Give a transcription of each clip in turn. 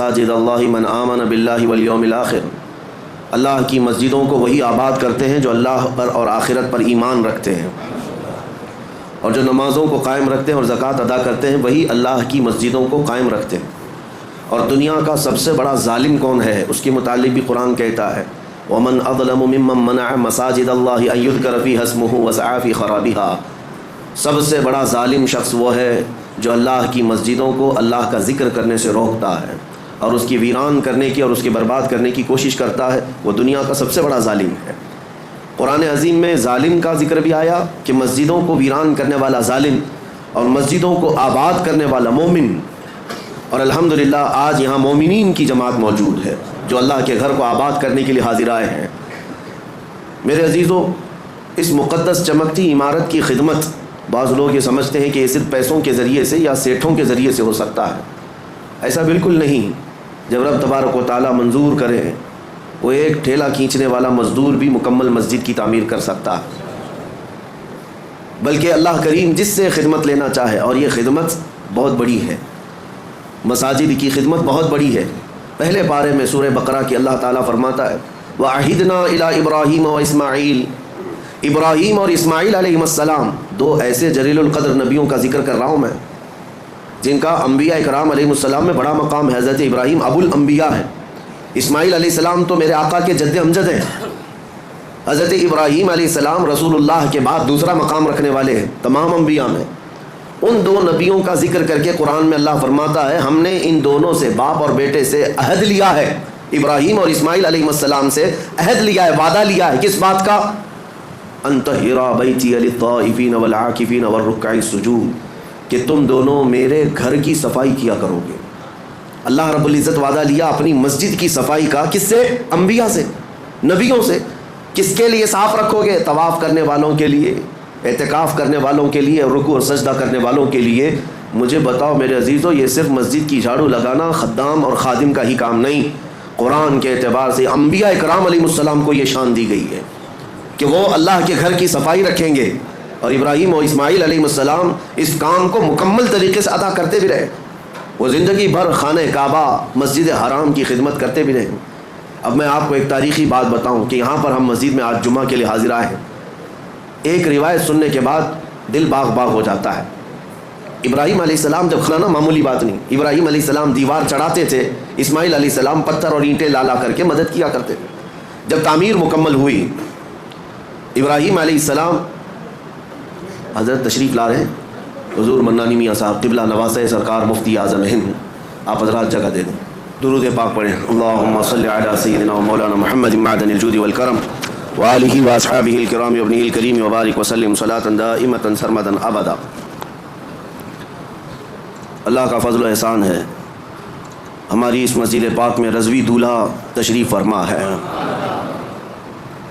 مساجد اللہ من آمن باللہ والیوم الآخر، اللہ کی مسجدوں کو وہی آباد کرتے ہیں جو اللہ پر اور آخرت پر ایمان رکھتے ہیں، اور جو نمازوں کو قائم رکھتے ہیں اور زکوٰۃ ادا کرتے ہیں وہی اللہ کی مسجدوں کو قائم رکھتے ہیں۔ اور دنیا کا سب سے بڑا ظالم کون ہے، اس کے متعلق بھی قرآن کہتا ہے وَمَنْ أَظْلَمُ مِمَّنْ مَنَعَ مَسَاجِدَ اللَّهِ أَنْ يُذْكَرَ فِيهَا اسْمُهُ وَسَعَىٰ فِي خَرَابِهَا، سب سے بڑا ظالم شخص وہ ہے جو اللہ کی مسجدوں کو اللہ کا ذکر کرنے سے روکتا ہے اور اس کی ویران کرنے کی اور اس کی برباد کرنے کی کوشش کرتا ہے، وہ دنیا کا سب سے بڑا ظالم ہے۔ قرآن عظیم میں ظالم کا ذکر بھی آیا کہ مسجدوں کو ویران کرنے والا ظالم اور مسجدوں کو آباد کرنے والا مومن، اور الحمدللہ آج یہاں مومنین کی جماعت موجود ہے جو اللہ کے گھر کو آباد کرنے کے لیے حاضر آئے ہیں۔ میرے عزیزوں، اس مقدس چمکتی عمارت کی خدمت بعض لوگ یہ سمجھتے ہیں کہ یہ صرف پیسوں کے ذریعے سے یا سیٹھوں کے ذریعے سے ہو سکتا ہے، ایسا بالکل نہیں۔ جب رب تبارک و تعالیٰ منظور کرے، وہ ایک ٹھیلا کھینچنے والا مزدور بھی مکمل مسجد کی تعمیر کر سکتا ہے، بلکہ اللہ کریم جس سے خدمت لینا چاہے، اور یہ خدمت بہت بڑی ہے، مساجد کی خدمت بہت بڑی ہے۔ پہلے پارے میں سورہ بقرہ کی اللہ تعالیٰ فرماتا ہے وَعَهِدْنَا إِلَىٰ إِبْرَاهِيمَ وَإِسْمَاعِيلَ، ابراہیم اور اسماعیل علیہ السلام دو ایسے جلیل القدر نبیوں کا ذکر کر رہا ہوں میں جن کا انبیاء اکرام علیہ السلام میں بڑا مقام ہے۔ حضرت ابراہیم ابو الانبیاء ہے، اسماعیل علیہ السلام تو میرے آقا کے جد امجد ہیں، حضرت ابراہیم علیہ السلام رسول اللہ کے بعد دوسرا مقام رکھنے والے ہیں تمام انبیاء میں۔ ان دو نبیوں کا ذکر کر کے قرآن میں اللہ فرماتا ہے ہم نے ان دونوں سے، باپ اور بیٹے سے عہد لیا ہے، ابراہیم اور اسماعیل علیہ السلام سے عہد لیا ہے، وعدہ لیا ہے، کس بات کا؟ ان طہر بیتی للطائفین والعاکفین والرکع السجود، کہ تم دونوں میرے گھر کی صفائی کیا کرو گے۔ اللہ رب العزت وعدہ لیا اپنی مسجد کی صفائی کا، کس سے؟ انبیاء سے، نبیوں سے۔ کس کے لیے صاف رکھو گے؟ طواف کرنے والوں کے لیے، اعتکاف کرنے والوں کے لیے، رکوع اور سجدہ کرنے والوں کے لیے۔ مجھے بتاؤ میرے عزیزو، یہ صرف مسجد کی جھاڑو لگانا خدام اور خادم کا ہی کام نہیں، قرآن کے اعتبار سے انبیاء اکرام علیہ السلام کو یہ شان دی گئی ہے کہ وہ اللہ کے گھر کی صفائی رکھیں گے، اور ابراہیم اور اسماعیل علیہ السلام اس کام کو مکمل طریقے سے ادا کرتے بھی رہے، وہ زندگی بھر خانہ کعبہ مسجد حرام کی خدمت کرتے بھی رہے۔ اب میں آپ کو ایک تاریخی بات بتاؤں کہ یہاں پر ہم مسجد میں آج جمعہ کے لیے حاضر آئے ہیں، ایک روایت سننے کے بعد دل باغ باغ ہو جاتا ہے۔ ابراہیم علیہ السلام جب کھلانا معمولی بات نہیں، ابراہیم علیہ السلام دیوار چڑھاتے تھے، اسماعیل علیہ السلام پتھر اور اینٹیں لا لا کر کے مدد کیا کرتے تھے۔ جب تعمیر مکمل ہوئی، ابراہیم علیہ السلام، حضرت تشریف لا رہے ہیں حضور منانی میاں صاحب قبلہ نواز سرکار مفتی اعظم ہند، آپ حضرات جگہ دے دیں، درود پاک پڑھیں۔ اللہم صلی علی سیدنا و مولانا محمد معدن الجود والکرم وآلہ واصحابہ الکرام وابنہ الکریم وبارک وسلم صلاۃ دائمۃ سرمدا ابدا۔ اللہ کا فضل و احسان ہے، ہماری اس مسجد پاک میں رضوی دولہا تشریف فرما ہے،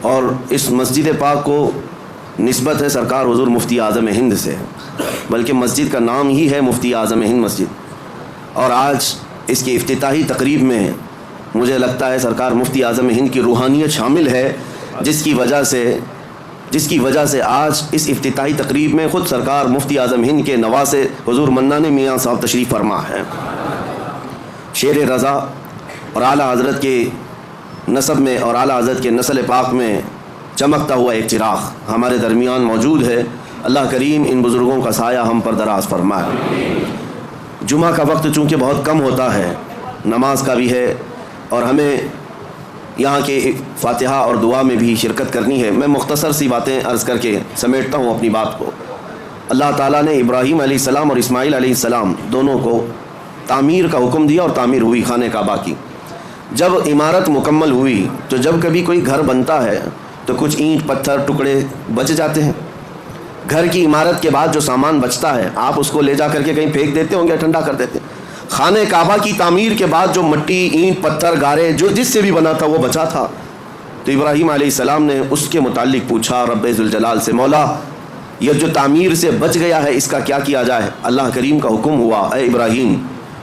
اور اس مسجد پاک کو نسبت ہے سرکار حضور مفتی اعظم ہند سے، بلکہ مسجد کا نام ہی ہے مفتی اعظم ہند مسجد، اور آج اس کی افتتاحی تقریب میں مجھے لگتا ہے سرکار مفتی اعظم ہند کی روحانیت شامل ہے، جس کی وجہ سے آج اس افتتاحی تقریب میں خود سرکار مفتی اعظم ہند کے نواسے حضور منان میاں صاحب تشریف فرما ہے۔ شیر رضا اور اعلیٰ حضرت کے نسب میں اور اعلیٰ حضرت کے نسل پاک میں چمکتا ہوا ایک چراغ ہمارے درمیان موجود ہے۔ اللہ کریم ان بزرگوں کا سایہ ہم پر دراز فرمائے۔ جمعہ کا وقت چونکہ بہت کم ہوتا ہے، نماز کا بھی ہے، اور ہمیں یہاں کے فاتحہ اور دعا میں بھی شرکت کرنی ہے۔ میں مختصر سی باتیں عرض کر کے سمیٹتا ہوں اپنی بات کو۔ اللہ تعالیٰ نے ابراہیم علیہ السلام اور اسماعیل علیہ السلام دونوں کو تعمیر کا حکم دیا، اور تعمیر ہوئی خانہ کعبہ کی۔ جب عمارت مکمل ہوئی تو جب کبھی کوئی گھر بنتا ہے تو کچھ اینٹ پتھر ٹکڑے بچ جاتے ہیں۔ گھر کی عمارت کے بعد جو سامان بچتا ہے آپ اس کو لے جا کر کے کہیں پھینک دیتے ہوں گے، ٹھنڈا کر دیتے ہیں۔ خانہ کعبہ کی تعمیر کے بعد جو مٹی، اینٹ، پتھر، گارے جو جس سے بھی بنا تھا وہ بچا تھا، تو ابراہیم علیہ السلام نے اس کے متعلق پوچھا رب ذوالجلال سے، مولا یہ جو تعمیر سے بچ گیا ہے اس کا کیا کیا جائے؟ اللہ کریم کا حکم ہوا، اے ابراہیم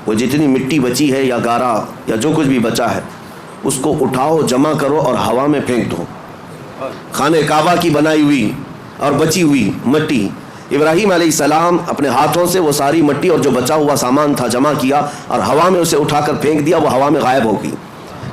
وہ جتنی مٹی بچی ہے یا گارا یا جو کچھ بھی بچا ہے اس کو اٹھاؤ، جمع کرو اور ہوا میں پھینک دو۔ خانہ کعبہ کی بنائی ہوئی اور بچی ہوئی مٹی ابراہیم علیہ السلام اپنے ہاتھوں سے وہ ساری مٹی اور جو بچا ہوا سامان تھا جمع کیا اور ہوا میں اسے اٹھا کر پھینک دیا. وہ ہوا میں غائب ہو گئی,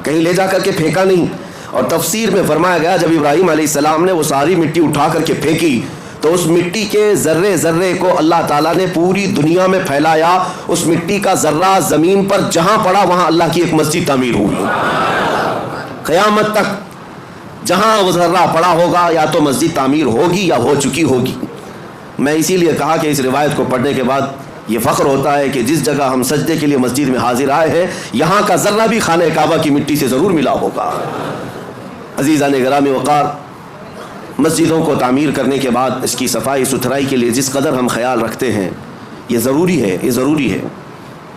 کہیں لے جا کر کے پھینکا نہیں. اور تفسیر میں فرمایا گیا جب ابراہیم علیہ السلام نے وہ ساری مٹی اٹھا کر کے پھینکی تو اس مٹی کے ذرے ذرے کو اللہ تعالیٰ نے پوری دنیا میں پھیلایا. اس مٹی کا ذرہ زمین پر جہاں پڑا وہاں اللہ کی ایک مسجد تعمیر ہوئی. قیامت تک جہاں وہ ذرہ پڑا ہوگا یا تو مسجد تعمیر ہوگی یا ہو چکی ہوگی. میں اسی لیے کہا کہ اس روایت کو پڑھنے کے بعد یہ فخر ہوتا ہے کہ جس جگہ ہم سجدے کے لیے مسجد میں حاضر آئے ہیں یہاں کا ذرہ بھی خانہ کعبہ کی مٹی سے ضرور ملا ہوگا. عزیزان گرامی وقار, مسجدوں کو تعمیر کرنے کے بعد اس کی صفائی ستھرائی کے لیے جس قدر ہم خیال رکھتے ہیں یہ ضروری ہے.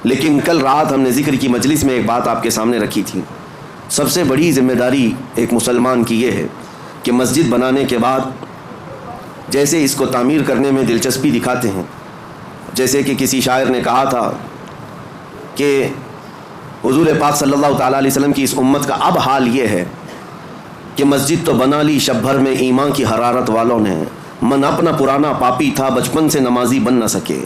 لیکن کل رات ہم نے ذکر کی مجلس میں ایک بات آپ کے سامنے رکھی تھی. سب سے بڑی ذمہ داری ایک مسلمان کی یہ ہے کہ مسجد بنانے کے بعد جیسے اس کو تعمیر کرنے میں دلچسپی دکھاتے ہیں, جیسے کہ کسی شاعر نے کہا تھا کہ حضور پاک صلی اللہ تعالیٰ علیہ وسلم کی اس امت کا اب حال یہ ہے کہ مسجد تو بنا لی شب بھر میں ایمان کی حرارت والوں نے, من اپنا پرانا پاپی تھا بچپن سے نمازی بن نہ سکے.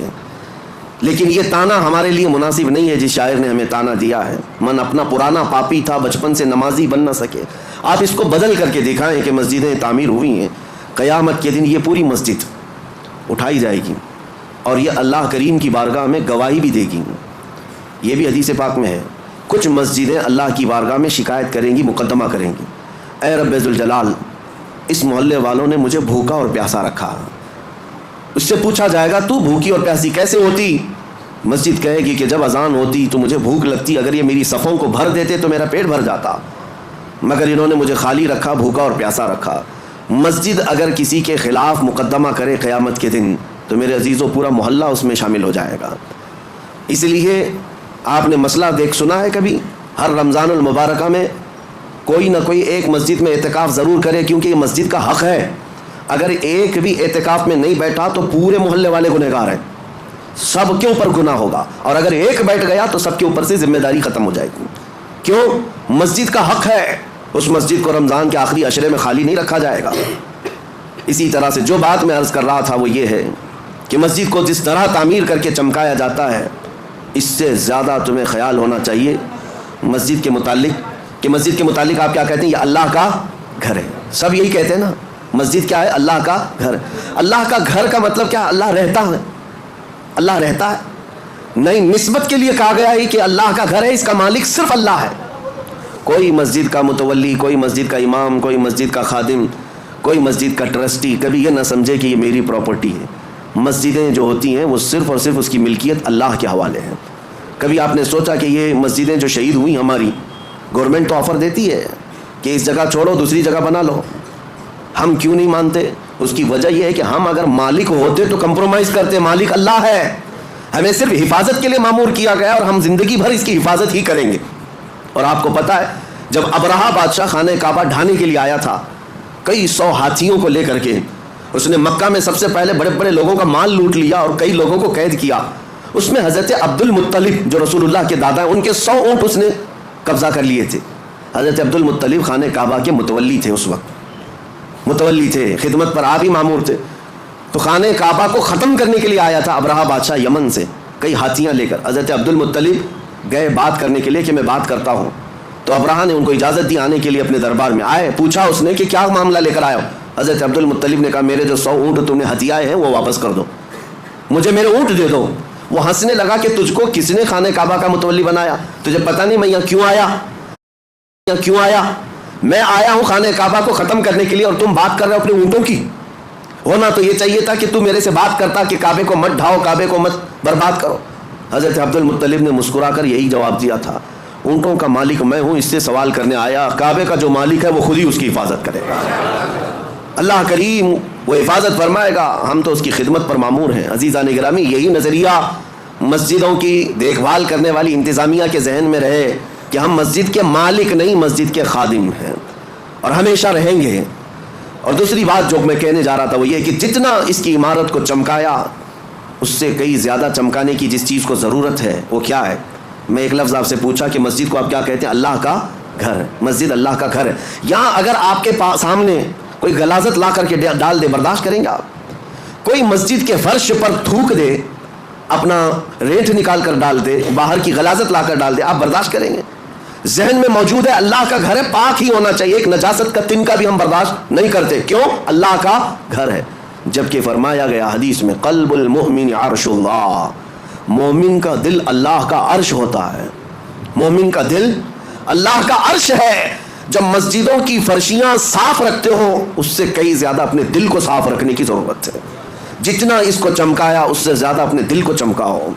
لیکن یہ تانا ہمارے لیے مناسب نہیں ہے جس شاعر نے ہمیں تانا دیا ہے, من اپنا پرانا پاپی تھا بچپن سے نمازی بن نہ سکے. آپ اس کو بدل کر کے دکھائیں کہ مسجدیں تعمیر ہوئی ہیں, قیامت کے دن یہ پوری مسجد اٹھائی جائے گی اور یہ اللہ کریم کی بارگاہ میں گواہی بھی دے گی. یہ بھی حدیث پاک میں ہے. کچھ مسجدیں اللہ کی بارگاہ میں شکایت کریں گی, مقدمہ کریں گی, اے رب ذوالجلال اس محلے والوں نے مجھے بھوکا اور پیاسا رکھا. اس سے پوچھا جائے گا تو بھوکی اور پیاسی کیسے ہوتی؟ مسجد کہے گی کہ جب اذان ہوتی تو مجھے بھوک لگتی, اگر یہ میری صفوں کو بھر دیتے تو میرا پیٹ بھر جاتا, مگر انہوں نے مجھے خالی رکھا, بھوکا اور پیاسا رکھا. مسجد اگر کسی کے خلاف مقدمہ کرے قیامت کے دن تو میرے عزیزوں پورا محلہ اس میں شامل ہو جائے گا. اس لیے آپ نے مسئلہ سنا ہے کبھی, ہر رمضان المبارکہ میں کوئی نہ کوئی ایک مسجد میں اعتکاف ضرور کرے, کیونکہ یہ مسجد کا حق ہے. اگر ایک بھی اعتکاف میں نہیں بیٹھا تو پورے محلے والے گنہگار ہیں, سب کے اوپر گناہ ہوگا. اور اگر ایک بیٹھ گیا تو سب کے اوپر سے ذمہ داری ختم ہو جائے گی. کیوں؟ مسجد کا حق ہے, اس مسجد کو رمضان کے آخری عشرے میں خالی نہیں رکھا جائے گا. اسی طرح سے جو بات میں عرض کر رہا تھا وہ یہ ہے کہ مسجد کو جس طرح تعمیر کر کے چمکایا جاتا ہے اس سے زیادہ تمہیں خیال ہونا چاہیے مسجد کے متعلق, کہ مسجد کے متعلق آپ کیا کہتے ہیں؟ یہ اللہ کا گھر ہے. سب یہی کہتے ہیں نا, مسجد کیا ہے؟ اللہ کا گھر. اللہ کا گھر کا مطلب کیا؟ اللہ رہتا ہے. اللہ رہتا ہے نہیں, نسبت کے لیے کہا گیا ہے کہ اللہ کا گھر ہے, اس کا مالک صرف اللہ ہے. کوئی مسجد کا متولی, کوئی مسجد کا امام, کوئی مسجد کا خادم, کوئی مسجد کا ٹرسٹی کبھی یہ نہ سمجھے کہ یہ میری پراپرٹی ہے. مسجدیں جو ہوتی ہیں وہ صرف اور صرف اس کی ملکیت اللہ کے حوالے ہیں. کبھی آپ نے سوچا کہ یہ مسجدیں جو شہید ہوئی ہماری, گورنمنٹ تو آفر دیتی ہے کہ اس جگہ چھوڑو دوسری جگہ بنا لو, ہم کیوں نہیں مانتے؟ اس کی وجہ یہ ہے کہ ہم اگر مالک ہوتے تو کمپرومائز کرتے. مالک اللہ ہے, ہمیں صرف حفاظت کے لیے مامور کیا گیا اور ہم زندگی بھر اس کی حفاظت ہی کریں گے. اور آپ کو پتہ ہے جب ابرہہ بادشاہ خانہ کعبہ ڈھانے کے لیے آیا تھا کئی 100 ہاتھیوں کو لے کر کے, اس نے مکہ میں سب سے پہلے بڑے بڑے لوگوں کا مال لوٹ لیا اور کئی لوگوں کو قید کیا. اس میں حضرت عبد المطلب جو رسول اللہ کے دادا ہیں ان کے 100 اونٹ اس نے قبضہ کر لیے تھے. حضرت عبد المطلب خانہ کعبہ کے متولی تھے, اس وقت متولی تھے, خدمت پر آپ ہی مامور تھے. تو خانہ کعبہ کو ختم کرنے کے لیے آیا تھا ابرہہ بادشاہ یمن سے کئی ہاتھیاں لے کر. حضرت عبد المطلب گئے بات کرنے کے لیے کہ میں بات کرتا ہوں. تو ابرہہ نے ان کو اجازت دی آنے کے لیے اپنے دربار میں. آئے, پوچھا اس نے کہ کیا معاملہ لے کر آئے ہو؟ حضرت عبد المطلب نے کہا میرے جو 100 اونٹ تم نے ہتھیائے ہیں وہ واپس کر دو, مجھے میرے اونٹ دے دو. وہ ہنسنے لگا کہ تجھ کو کس نے خانہ کعبہ کا متولی بنایا؟ تجھے پتہ نہیں میں یہاں کیوں آیا؟ میں آیا ہوں خانہ کعبہ کو ختم کرنے کے لیے اور تم بات کر رہے ہو اپنے اونٹوں کی. ہونا تو یہ چاہیے تھا کہ تم میرے سے بات کرتا کہ کعبے کو مت ڈھاؤ, کعبے کو مت برباد کرو. حضرت عبد المطلب نے مسکرا کر یہی جواب دیا تھا, اونٹوں کا مالک میں ہوں, اس سے سوال کرنے آیا. کعبے کا جو مالک ہے وہ خود ہی اس کی حفاظت کرے گا. اللہ کریم وہ حفاظت فرمائے گا, ہم تو اس کی خدمت پر مامور ہیں. عزیزان گرامی, یہی نظریہ مسجدوں کی دیکھ بھال کرنے والی انتظامیہ کے ذہن میں رہے کہ ہم مسجد کے مالک نہیں, مسجد کے خادم ہیں اور ہمیشہ رہیں گے. اور دوسری بات جو میں کہنے جا رہا تھا وہ یہ کہ جتنا اس کی عمارت کو چمکایا اس سے کئی زیادہ چمکانے کی جس چیز کو ضرورت ہے وہ کیا ہے؟ میں ایک لفظ آپ سے پوچھا کہ مسجد کو آپ کیا کہتے ہیں؟ اللہ کا گھر. مسجد اللہ کا گھر ہے. یہاں اگر آپ کے سامنے کوئی غلاظت لا کر کے ڈال دے, برداشت کریں گے آپ؟ کوئی مسجد کے فرش پر تھوک دے، اپنا رینٹ نکال کر ڈال دے، باہر کی غلاظت لا کر ڈال دے، آپ برداشت کریں گے؟ ذہن میں موجود ہے اللہ کا گھر ہے، پاک ہی ہونا چاہیے، ایک نجاست کا تنکا بھی ہم برداشت نہیں کرتے، کیوں؟ اللہ کا گھر ہے۔ جبکہ فرمایا گیا حدیث میں قلب المؤمن عرش اللہ، مومن کا دل اللہ کا عرش ہوتا ہے، مومن کا دل اللہ کا عرش ہے۔ جب مسجدوں کی فرشیاں صاف رکھتے ہو، اس سے کئی زیادہ اپنے دل کو صاف رکھنے کی ضرورت ہے۔ جتنا اس کو چمکایا اس سے زیادہ اپنے دل کو چمکاؤ،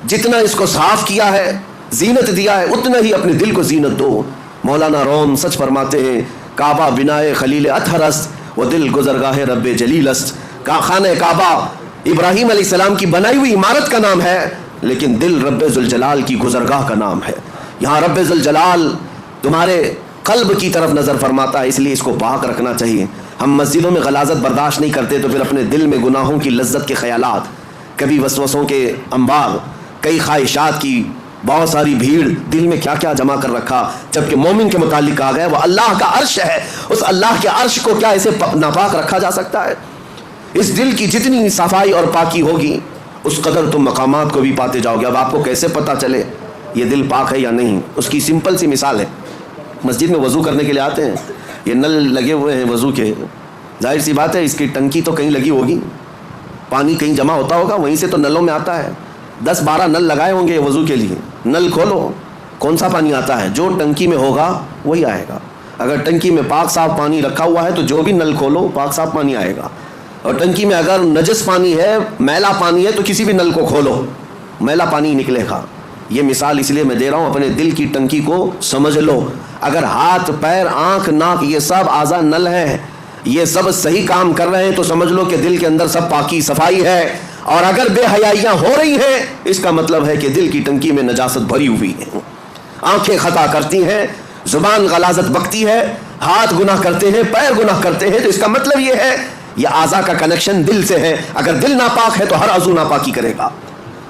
جتنا اس کو صاف کیا ہے، زینت دیا ہے، اتنا ہی اپنے دل کو زینت دو۔ مولانا روم سچ فرماتے ہیں کعبہ بنائے خلیل اطہر است و دل گزرگاہ رب جلیل است۔ خانہ کعبہ ابراہیم علیہ السلام کی بنائی ہوئی عمارت کا نام ہے، لیکن دل رب ذوالجلال کی گزرگاہ کا نام ہے۔ یہاں رب ذوالجلال تمہارے قلب کی طرف نظر فرماتا ہے، اس لیے اس کو پاک رکھنا چاہیے۔ ہم مسجدوں میں غلاظت برداشت نہیں کرتے تو پھر اپنے دل میں گناہوں کی لذت کے خیالات، کبھی وسوسوں کے انبار، کئی خواہشات کی بہت ساری بھیڑ، دل میں کیا کیا جمع کر رکھا۔ جبکہ مومن کے متعلق کہا گیا وہ اللہ کا عرش ہے، اس اللہ کے عرش کو کیا اسے ناپاک رکھا جا سکتا ہے؟ اس دل کی جتنی صفائی اور پاکی ہوگی اس قدر تم مقامات کو بھی پاتے جاؤ گے۔ اب آپ کو کیسے پتہ چلے یہ دل پاک ہے یا نہیں؟ اس کی سمپل سی مثال ہے، مسجد میں وضو کرنے کے لیے آتے ہیں، یہ نل لگے ہوئے ہیں وضو کے، ظاہر سی بات ہے اس کی ٹنکی تو کہیں لگی ہوگی، پانی کہیں جمع ہوتا ہوگا، وہیں سے تو نلوں میں آتا ہے۔ 10-12 نل لگائے ہوں گے وضو کے لیے، نل کھولو کون سا پانی آتا ہے؟ جو ٹنکی میں ہوگا وہی آئے گا۔ اگر ٹنکی میں پاک صاف پانی رکھا ہوا ہے تو جو بھی نل کھولو پاک صاف پانی آئے گا، اور ٹنکی میں اگر نجس پانی ہے، میلا پانی ہے، تو کسی بھی نل کو کھولو میلا پانی نکلے گا۔ یہ مثال اس لیے میں دے رہا ہوں، اپنے دل کی ٹنکی کو سمجھ لو۔ اگر ہاتھ، پیر، آنکھ، ناک یہ سب اعضاء نل ہیں، یہ سب صحیح کام کر رہے ہیں تو سمجھ لو کہ دل کے اندر سب پاکی صفائی ہے۔ اور اگر بے حیائیاں ہو رہی ہیں اس کا مطلب ہے کہ دل کی ٹنکی میں نجاست بھری ہوئی ہے۔ آنکھیں خطا کرتی ہیں، زبان غلاظت بکتی ہے، ہاتھ گناہ کرتے ہیں، پیر گناہ کرتے ہیں، تو اس کا مطلب یہ ہے یہ اعضاء کا کنیکشن دل سے ہے۔ اگر دل ناپاک ہے تو ہر عضو ناپاکی کرے گا،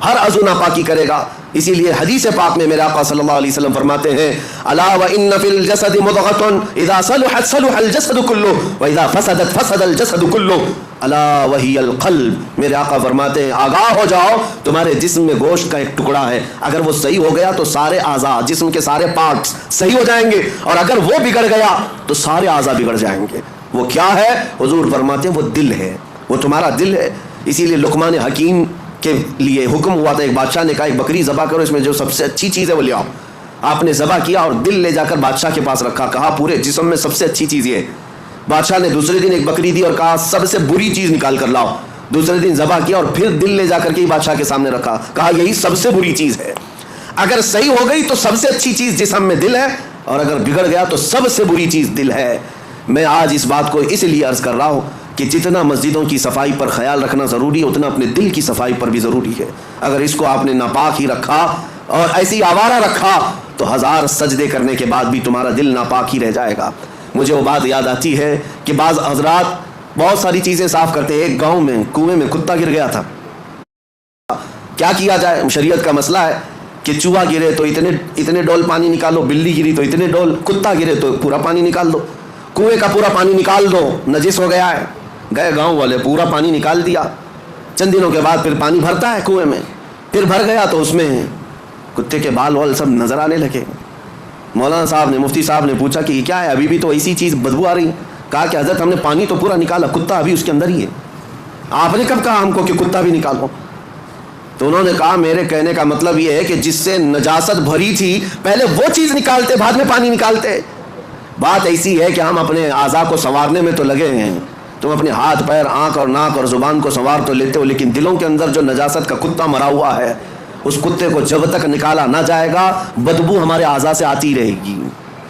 ہر عضو ناپاکی کرے گا۔ اسی لیے حدیث پاک میں میرے آقا صلی اللہ علیہ وسلم فرماتے ہیں الا وان فی الجسد مضغۃ اذا صلحت صلح الجسد كله واذا فسدت فسد الجسد كله الا وهي القلب۔ میرے آقا فرماتے ہیں آگاہ ہو جاؤ، تمہارے جسم میں گوشت کا ایک ٹکڑا ہے، اگر وہ صحیح ہو گیا تو سارے اعضاء، جسم کے سارے پارٹس صحیح ہو جائیں گے، اور اگر وہ بگڑ گیا تو سارے اعضاء بگڑ جائیں گے۔ وہ کیا ہے؟ حضور فرماتے ہیں وہ دل ہے، وہ تمہارا دل ہے۔ اسی لیے لقمان حکیم کے لیے حکم ہوا تھا، ایک بادشاہ نے کہا ایک بکری ذبح کرو، اس میں جو سب سے اچھی چیز ہے وہ لے آؤ۔ آپ نے ذبح کیا اور دل لے جا کر بادشاہ کے پاس رکھا، کہا پورے جسم میں سب سے اچھی چیز یہ ہے۔ بادشاہ نے دوسرے دن ایک بکری دی اور کہا سب سے بری چیز نکال کر لاؤ۔ دوسرے دن ذبح کیا اور پھر دل لے جا کر کے بادشاہ کے سامنے رکھا، کہا یہی سب سے بری چیز ہے۔ اگر صحیح ہو گئی تو سب سے اچھی چیز جسم میں دل ہے، اور اگر بگڑ گیا تو سب سے بری چیز دل ہے۔ میں آج اس بات کو اس لیے عرض کر رہا ہوں کہ جتنا مسجدوں کی صفائی پر خیال رکھنا ضروری ہے اتنا اپنے دل کی صفائی پر بھی ضروری ہے۔ اگر اس کو آپ نے ناپاک ہی رکھا اور ایسی آوارہ رکھا تو 1000 سجدے کرنے کے بعد بھی تمہارا دل ناپاک ہی رہ جائے گا۔ مجھے وہ بات یاد آتی ہے کہ بعض حضرات بہت ساری چیزیں صاف کرتے ہیں۔ ایک گاؤں میں کنویں میں کتا گر گیا تھا، کیا کیا جائے؟ شریعت کا مسئلہ ہے کہ چوہا گرے تو اتنے ڈول پانی نکالو، بلی گری تو اتنے ڈول، کتا گرے تو پورا پانی نکال دو، کنویں کا پورا پانی نکال دو، نجس ہو گیا ہے۔ گئے گاؤں والے پورا پانی نکال دیا، چند دنوں کے بعد پھر پانی بھرتا ہے کنویں میں، پھر بھر گیا تو اس میں کتے کے بال وال سب نظر آنے لگے۔ مولانا صاحب نے، مفتی صاحب نے پوچھا کہ یہ کیا ہے؟ ابھی بھی تو ایسی چیز بدبو آ رہی۔ کہا کہ حضرت ہم نے پانی تو پورا نکالا، کتا ابھی اس کے اندر ہی ہے۔ آپ نے کب کہا ہم کو کہ کتا بھی نکالو؟ تو انہوں نے کہا میرے کہنے کا مطلب یہ ہے کہ جس سے نجاست بھری تھی پہلے وہ چیز نکالتے، بعد میں پانی نکالتے۔ بات ایسی ہے کہ ہم اپنے اعضاء کو سنوارنے میں تو لگے ہیں، تم اپنے ہاتھ، پیر، آنکھ اور ناک اور زبان کو سنوار تو لیتے ہو، لیکن دلوں کے اندر جو نجاست کا کتا مرا ہوا ہے اس کتے کو جب تک نکالا نہ جائے گا بدبو ہمارے اعضاء سے آتی رہے گی۔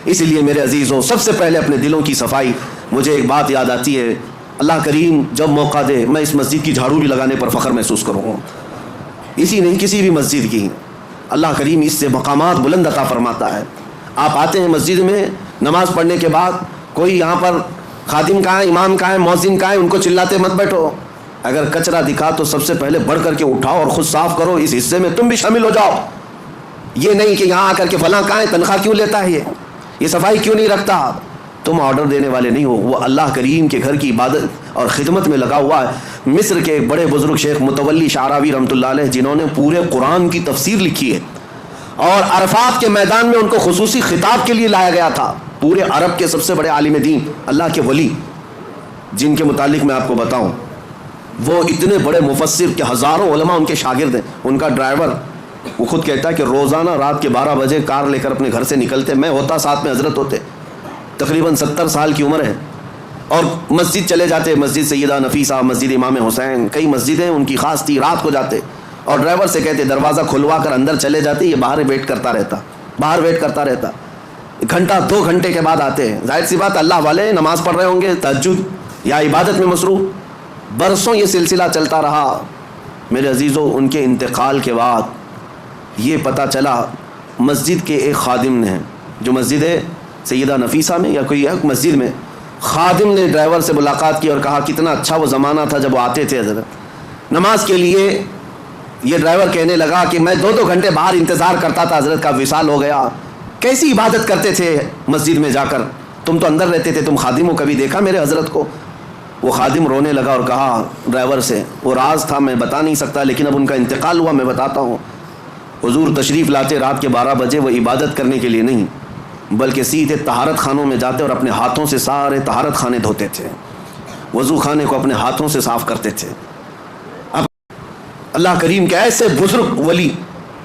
اس لیے میرے عزیزوں سب سے پہلے اپنے دلوں کی صفائی۔ مجھے ایک بات یاد آتی ہے، اللہ کریم جب موقع دے میں اس مسجد کی جھاڑو بھی لگانے پر فخر محسوس کروں گا، اسی نہیں کسی بھی مسجد کی۔ اللہ کریم اس سے مقامات بلند عطا فرماتا ہے۔ آپ آتے ہیں مسجد میں نماز پڑھنے کے بعد، کوئی یہاں پر خادم کہاں ہے، امام کہاں ہے، مؤذن کہاں ہے، ان کو چلاتے مت بیٹھو۔ اگر کچرا دکھا تو سب سے پہلے بڑھ کر کے اٹھاؤ اور خود صاف کرو، اس حصے میں تم بھی شامل ہو جاؤ۔ یہ نہیں کہ یہاں آ کر کے فلاں کہاں ہے، تنخواہ کیوں لیتا ہے، یہ صفائی کیوں نہیں رکھتا۔ تم آرڈر دینے والے نہیں ہو، وہ اللہ کریم کے گھر کی عبادت اور خدمت میں لگا ہوا ہے۔ مصر کے ایک بڑے بزرگ شیخ متولی شعراوی رحمۃ اللہ علیہ، جنہوں نے پورے قرآن کی تفسیر لکھی ہے، اور عرفات کے میدان میں ان کو خصوصی خطاب کے لیے لایا گیا تھا، پورے عرب کے سب سے بڑے عالم دین، اللہ کے ولی، جن کے متعلق میں آپ کو بتاؤں، وہ اتنے بڑے مفسر کہ ہزاروں علماء ان کے شاگرد ہیں۔ ان کا ڈرائیور وہ خود کہتا ہے کہ روزانہ رات کے 12 بجے کار لے کر اپنے گھر سے نکلتے، میں ہوتا ساتھ میں حضرت ہوتے، تقریباً 70 سال کی عمر ہے، اور مسجد چلے جاتے، مسجد سیدہ نفیسہ، مسجد امام حسین، کئی مسجدیں ان کی خاص تھی، رات کو جاتے اور ڈرائیور سے کہتے دروازہ کھلوا کر اندر چلے جاتے، یہ باہر ویٹ کرتا رہتا، گھنٹہ 2 گھنٹے کے بعد آتے ہیں۔ ظاہر سی بات اللہ والے نماز پڑھ رہے ہوں گے، تہجد یا عبادت میں مصروف، برسوں یہ سلسلہ چلتا رہا۔ میرے عزیزوں، ان کے انتقال کے بعد یہ پتہ چلا، مسجد کے ایک خادم نے، جو مسجد ہے سیدہ نفیسہ میں یا کوئی ایک مسجد میں، خادم نے ڈرائیور سے ملاقات کی اور کہا کتنا اچھا وہ زمانہ تھا جب وہ آتے تھے حضرت نماز کے لیے۔ یہ ڈرائیور کہنے لگا کہ میں 2 گھنٹے باہر انتظار کرتا تھا، حضرت کا وصال ہو گیا۔ کیسی عبادت کرتے تھے مسجد میں جا کر، تم تو اندر رہتے تھے، تم خادم ہو، کبھی دیکھا میرے حضرت کو؟ وہ خادم رونے لگا اور کہا ڈرائیور سے، وہ راز تھا میں بتا نہیں سکتا، لیکن اب ان کا انتقال ہوا، میں بتاتا ہوں۔ حضور تشریف لاتے رات کے 12 بجے، وہ عبادت کرنے کے لیے نہیں بلکہ سیدھے طہارت خانوں میں جاتے اور اپنے ہاتھوں سے سارے طہارت خانے دھوتے تھے، وضو خانے کو اپنے ہاتھوں سے صاف کرتے تھے۔ اب اللہ کریم کے ایسے بزرگ ولی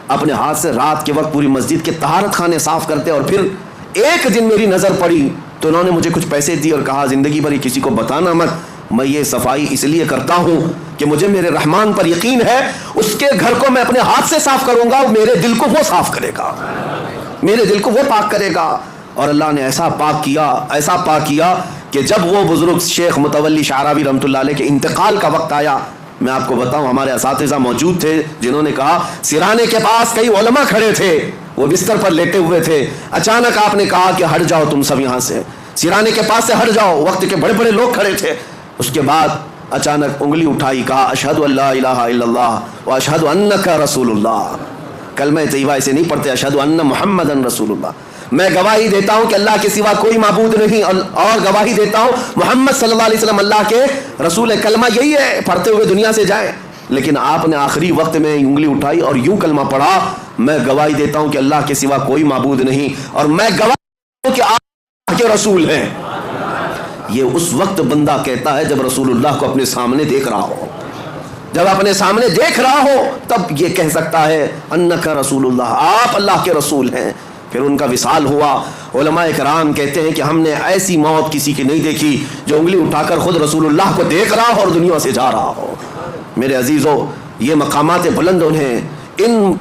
اپنے ہاتھ سے رات کے وقت پوری مسجد کے طہارت خانے صاف کرتے، اور پھر ایک دن میری نظر پڑی تو انہوں نے مجھے کچھ پیسے دیے اور کہا زندگی بھر کسی کو بتانا مت، میں یہ صفائی اس لیے کرتا ہوں کہ مجھے میرے رحمان پر یقین ہے، اس کے گھر کو میں اپنے ہاتھ سے صاف کروں گا، میرے دل کو وہ صاف کرے گا، میرے دل کو وہ پاک کرے گا۔ اور اللہ نے ایسا پاک کیا کہ جب وہ بزرگ شیخ متولی شعراوی رحمۃ اللہ علیہ کے انتقال کا وقت آیا، میں آپ کو بتاؤں ہمارے اساتذہ موجود تھے جنہوں نے کہا سرانے کے پاس کئی علماء کھڑے تھے، وہ بستر پر لیٹے ہوئے تھے، اچانک آپ نے کہا کہ ہٹ جاؤ تم سب یہاں سے، سرانے کے پاس سے ہٹ جاؤ، وقت کے بڑے بڑے لوگ کھڑے تھے۔ اس کے بعد اچانک انگلی اٹھائی، کہا اشہد ان لا الہ الا اللہ واشہد انک رسول اللہ، کلمہ طیبہ اسے نہیں پڑھتے، اشہد ان محمدن رسول اللہ، میں گواہی دیتا ہوں کہ اللہ کے سوا کوئی معبود نہیں، اور گواہی دیتا ہوں محمد صلی اللہ علیہ وسلم اللہ کے رسول ہے۔ کلمہ یہی ہے، پڑھتے ہوئے دنیا سے جائیں، لیکن آپ نے آخری وقت میں انگلی اٹھائی اور یوں کلمہ پڑھا، میں گواہی دیتا ہوں کہ اللہ کے سوا کوئی معبود نہیں، اور میں گواہی کہ آپ اللہ کے رسول ہیں۔ یہ اس وقت بندہ کہتا ہے جب رسول اللہ کو اپنے سامنے دیکھ رہا ہو، جب اپنے سامنے دیکھ رہا ہو تب یہ کہہ سکتا ہے انک رسول اللہ، آپ اللہ کے رسول ہیں۔ پھر ان کا وصال ہوا۔ علماء کرام کہتے ہیں کہ ہم نے ایسی موت کسی کی نہیں دیکھی جو انگلی اٹھا کر خود رسول اللہ کو دیکھ رہا ہو اور دنیا سے جا رہا ہو۔ میرے عزیزو، یہ مقامات بلند انہیں ان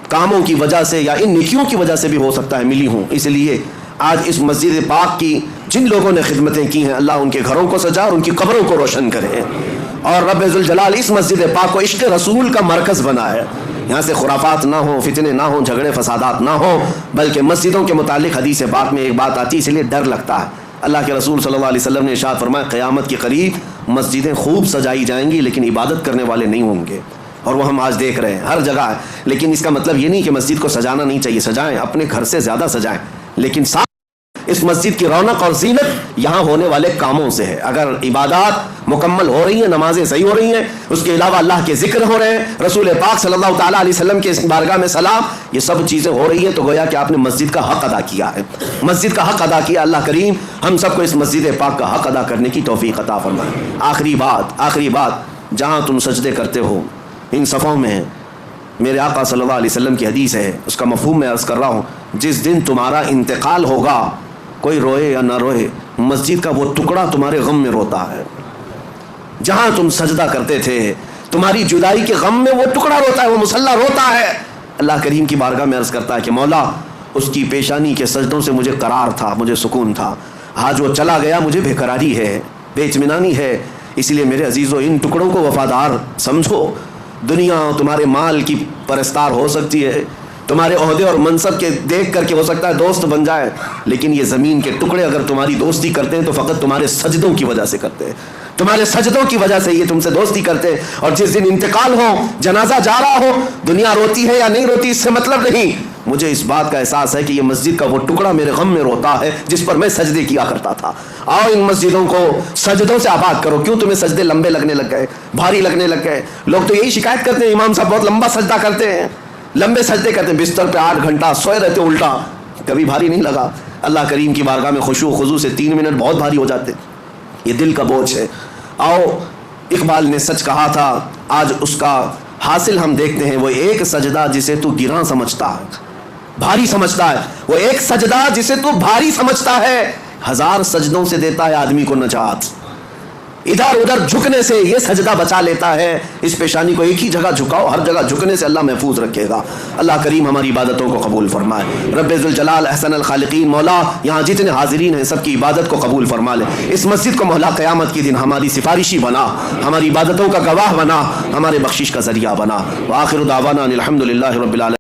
کاموں کی وجہ سے یا ان نیکیوں کی وجہ سے بھی ہو سکتا ہے ملی ہوں۔ اس لیے آج اس مسجد پاک کی جن لوگوں نے خدمتیں کی ہیں، اللہ ان کے گھروں کو سجا اور ان کی قبروں کو روشن کرے، اور رب ذوالجلال اس مسجد پاک کو عشق رسول کا مرکز بنائے۔ یہاں سے خرافات نہ ہوں، فتنے نہ ہوں، جھگڑے فسادات نہ ہوں، بلکہ مسجدوں کے متعلق حدیث پاک میں ایک بات آتی ہے، اس لیے ڈر لگتا ہے۔ اللہ کے رسول صلی اللہ علیہ وسلم نے ارشاد فرمایا قیامت کے قریب مسجدیں خوب سجائی جائیں گی لیکن عبادت کرنے والے نہیں ہوں گے، اور وہ ہم آج دیکھ رہے ہیں ہر جگہ ہے۔ لیکن اس کا مطلب یہ نہیں کہ مسجد کو سجانا نہیں چاہیے، سجائیں، اپنے گھر سے زیادہ سجائیں، لیکن ساتھ اس مسجد کی رونق اور زینت یہاں ہونے والے کاموں سے ہے۔ اگر عبادات مکمل ہو رہی ہیں، نمازیں صحیح ہو رہی ہیں، اس کے علاوہ اللہ کے ذکر ہو رہے ہیں، رسول پاک صلی اللہ تعالیٰ علیہ وسلم کے بارگاہ میں سلام، یہ سب چیزیں ہو رہی ہیں، تو گویا کہ آپ نے مسجد کا حق ادا کیا ہے، مسجد کا حق ادا کیا۔ اللہ کریم ہم سب کو اس مسجد پاک کا حق ادا کرنے کی توفیق عطا فرمائے۔ آخری بات، جہاں تم سجدے کرتے ہو ان صفوں میں میرے آقا صلی اللہ علیہ وسلم کی حدیث ہے، اس کا مفہوم میں عرض کر رہا ہوں، جس دن تمہارا انتقال ہوگا، کوئی روئے یا نہ روئے، مسجد کا وہ ٹکڑا تمہارے غم میں روتا ہے، جہاں تم سجدہ کرتے تھے تمہاری جدائی کے غم میں وہ ٹکڑا روتا ہے، وہ مصلی روتا ہے۔ اللہ کریم کی بارگاہ میں عرض کرتا ہے کہ مولا اس کی پیشانی کے سجدوں سے مجھے قرار تھا، مجھے سکون تھا، آج وہ چلا گیا، مجھے بے قراری ہے، بے اطمینانی ہے۔ اس لیے میرے عزیزو، ان ٹکڑوں کو وفادار سمجھو۔ دنیا تمہارے مال کی پرستار ہو سکتی ہے، تمہارے عہدے اور منصب کے دیکھ کر کے ہو سکتا ہے دوست بن جائے، لیکن یہ زمین کے ٹکڑے اگر تمہاری دوستی کرتے ہیں تو فقط تمہارے سجدوں کی وجہ سے کرتے ہیں، تمہارے سجدوں کی وجہ سے یہ تم سے دوستی کرتے ہیں۔ اور جس دن انتقال ہو، جنازہ جا رہا ہو، دنیا روتی ہے یا نہیں روتی اس سے مطلب نہیں، مجھے اس بات کا احساس ہے کہ یہ مسجد کا وہ ٹکڑا میرے غم میں روتا ہے جس پر میں سجدے کیا کرتا تھا. آؤ ان مسجدوں کو سجدوں سے آباد کرو. کیوں تمہیں سجدے لمبے لگنے لگ گئے, بھاری لگنے لگ گئے؟ لوگ تو یہی شکایت کرتے ہیں امام صاحب بہت لمبا سجدہ کرتے ہیں, لمبے سجدے کرتے ہیں, بستر پہ 8 گھنٹہ سوئے رہتے الٹا. کبھی بھاری نہیں لگا؟ اللہ کریم کی بارگاہ میں خشوع و خضوع سے 3 منٹ بہت بھاری ہو جاتے. یہ دل کا بوجھ ہے. آؤ, اقبال نے سچ کہا تھا, آج اس کا حاصل ہم دیکھتے ہیں. وہ ایک سجدہ جسے تو گراں سمجھتا ہے, بھاری سمجھتا ہے, وہ ایک سجدہ جسے تو بھاری سمجھتا ہے, 1000 سجدوں سے دیتا ہے آدمی کو نجات. ادھر ادھر جھکنے سے یہ سجدہ بچا لیتا ہے. اس پیشانی کو ایک ہی جگہ جھکاؤ, ہر جگہ جھکنے سے اللہ محفوظ رکھے گا. اللہ کریم ہماری عبادتوں کو قبول فرمائے. رب ذوالجلال احسن الخالقین, مولا یہاں جتنے حاضرین ہیں سب کی عبادت کو قبول فرما لے. اس مسجد کو مولا قیامت کے دن ہماری سفارشی بنا, ہماری عبادتوں کا گواہ بنا, ہمارے بخشش کا ذریعہ بنا. وآخر دعوانا الحمدللہ رب العالمین.